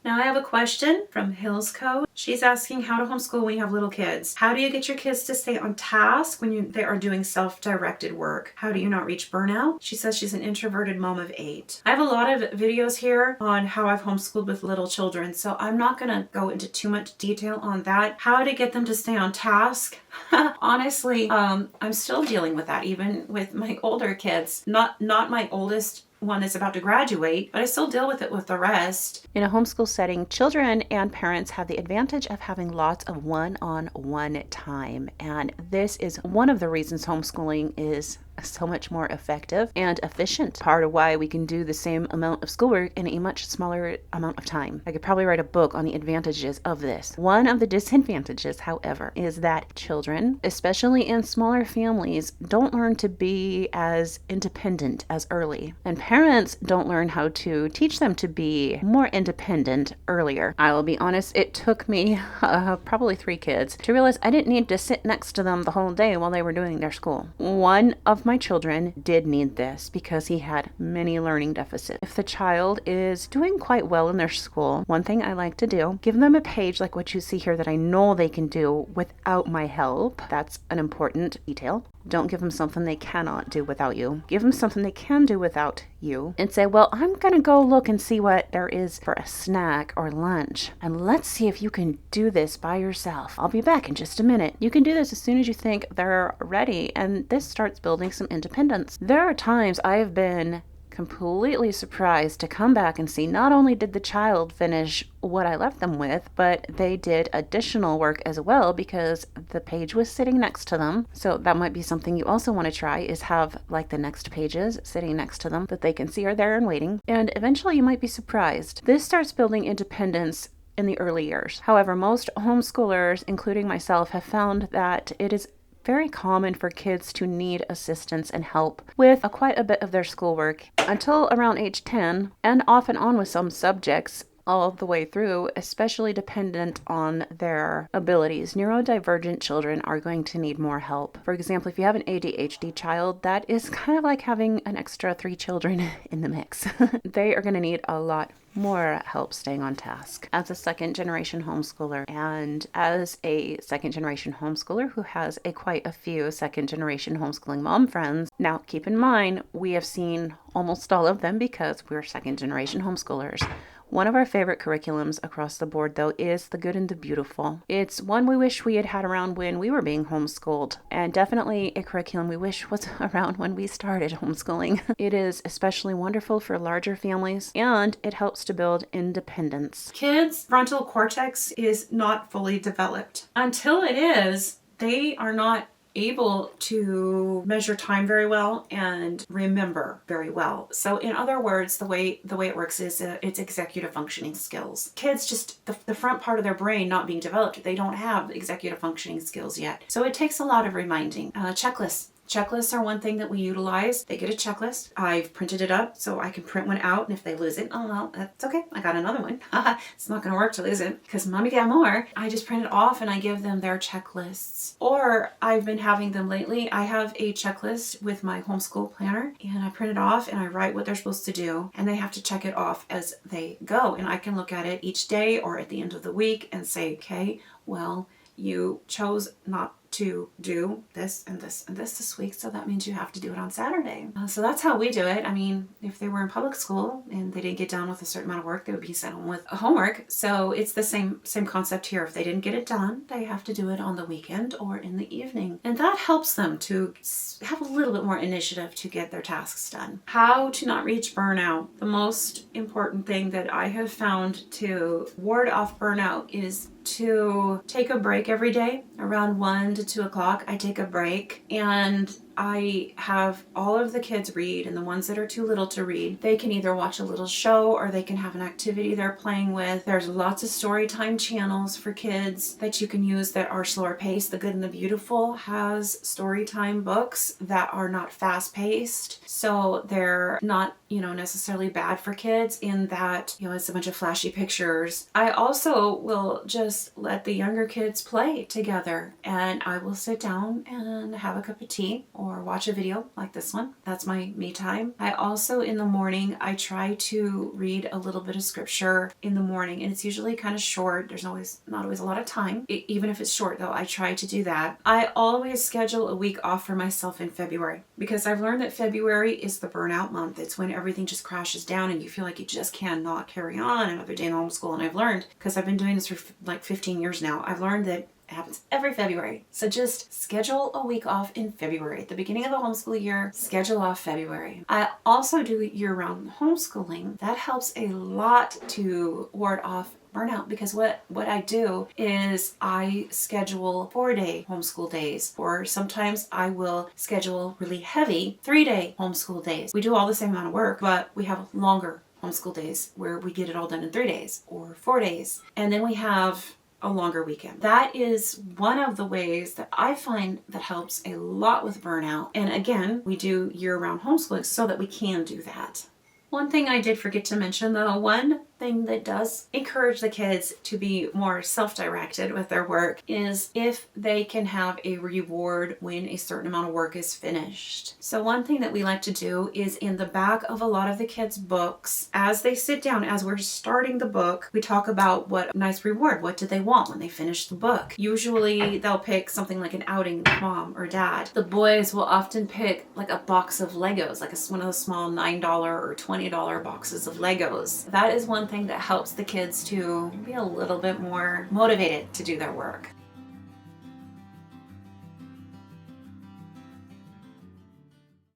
Now I have a question from Hills Code. She's asking how to homeschool when you have little kids. How do you get your kids to stay on task when they are doing self-directed work? How do you not reach burnout? She says she's an introverted mom of 8. I have a lot of videos here on how I've homeschooled with little children, so I'm not going to go into too much detail on that. How to get them to stay on task? Honestly, I'm still dealing with that, even with my older kids. Not my oldest one is about to graduate, but I still deal with it with the rest. In a homeschool setting, children and parents have the advantage of having lots of one-on-one time. And this is one of the reasons homeschooling is so much more effective and efficient. Part of why we can do the same amount of schoolwork in a much smaller amount of time. I could probably write a book on the advantages of this. One of the disadvantages, however, is that children, especially in smaller families, don't learn to be as independent as early. And parents don't learn how to teach them to be more independent earlier. I will be honest, it took me probably 3 kids to realize I didn't need to sit next to them the whole day while they were doing their school. One of my children did need this because he had many learning deficits. If the child is doing quite well in their school, one thing I like to do, give them a page like what you see here that I know they can do without my help. That's an important detail. Don't give them something they cannot do without you. Give them something they can do without you and say, well, I'm going to go look and see what there is for a snack or lunch. And let's see if you can do this by yourself. I'll be back in just a minute. You can do this as soon as you think they're ready. And this starts building some independence. There are times I have been completely surprised to come back and see not only did the child finish what I left them with, but they did additional work as well because the page was sitting next to them. So that might be something you also want to try, is have like the next pages sitting next to them that they can see are there and waiting. And eventually you might be surprised. This starts building independence in the early years. However, most homeschoolers, including myself, have found that it is very common for kids to need assistance and help with quite a bit of their schoolwork until around age 10, and off and on with some subjects all the way through, especially dependent on their abilities. Neurodivergent children are going to need more help. For example, if you have an ADHD child, that is kind of like having an extra 3 children in the mix. They are going to need a lot more help staying on task. As a second generation homeschooler and as a second generation homeschooler who has quite a few second generation homeschooling mom friends, now keep in mind, we have seen almost all of them because we're second generation homeschoolers. One of our favorite curriculums across the board, though, is The Good and the Beautiful. It's one we wish we had had around when we were being homeschooled, and definitely a curriculum we wish was around when we started homeschooling. It is especially wonderful for larger families, and it helps to build independence. Kids' frontal cortex is not fully developed. Until it is, they are not able to measure time very well and remember very well. So in other words, the way it works is it's executive functioning skills. Kids just, the front part of their brain not being developed, they don't have executive functioning skills yet. So it takes a lot of reminding. Checklists. Checklists are one thing that we utilize. They get a checklist. I've printed it up so I can print one out, and if they lose it, oh well, that's okay. I got another one. It's not going to work to lose it because mommy got more. I just print it off and I give them their checklists. Or I've been having them lately. I have a checklist with my homeschool planner, and I print it off and I write what they're supposed to do, and they have to check it off as they go. And I can look at it each day or at the end of the week and say, okay, well, you chose not to do this and this and this week, so that means you have to do it on Saturday. So that's how we do it. I mean, if they were in public school and they didn't get done with a certain amount of work, they would be sent home with homework. So it's the same concept here. If they didn't get it done, they have to do it on the weekend or in the evening. And that helps them to have a little bit more initiative to get their tasks done. How to not reach burnout. The most important thing that I have found to ward off burnout is to take a break every day around 1 to 2 o'clock. I take a break and I have all of the kids read, and the ones that are too little to read, they can either watch a little show or they can have an activity they're playing with. There's lots of story time channels for kids that you can use that are slower paced. The Good and the Beautiful has story time books that are not fast paced, so they're not, necessarily bad for kids in that, it's a bunch of flashy pictures. I also will just let the younger kids play together, and I will sit down and have a cup of tea or watch a video like this one. That's my me time. I also, in the morning, I try to read a little bit of scripture in the morning, and it's usually kind of short. There's not always a lot of time. Even if it's short though, I try to do that. I always schedule a week off for myself in February because I've learned that February is the burnout month. It's when everything just crashes down and you feel like you just cannot carry on another day in homeschool. And I've learned, because I've been doing this for like 15 years now, I've learned that it happens every February. So just schedule a week off in February. At the beginning of the homeschool year, schedule off February. I also do year-round homeschooling. That helps a lot to ward off burnout, because what I do is I schedule 4-day homeschool days, or sometimes I will schedule really heavy 3-day homeschool days. We do all the same amount of work, but we have longer homeschool days where we get it all done in 3 days or 4 days. And then we have a longer weekend. That is one of the ways that I find that helps a lot with burnout. And again, we do year-round homeschooling so that we can do that. One thing I did forget to mention though, one thing that does encourage the kids to be more self-directed with their work is if they can have a reward when a certain amount of work is finished. So one thing that we like to do is in the back of a lot of the kids' books, as they sit down, as we're starting the book, we talk about what nice reward, what do they want when they finish the book. Usually they'll pick something like an outing with mom or dad. The boys will often pick like a box of Legos, like one of those small $9 or $20 boxes of Legos. That is one thing that helps the kids to be a little bit more motivated to do their work.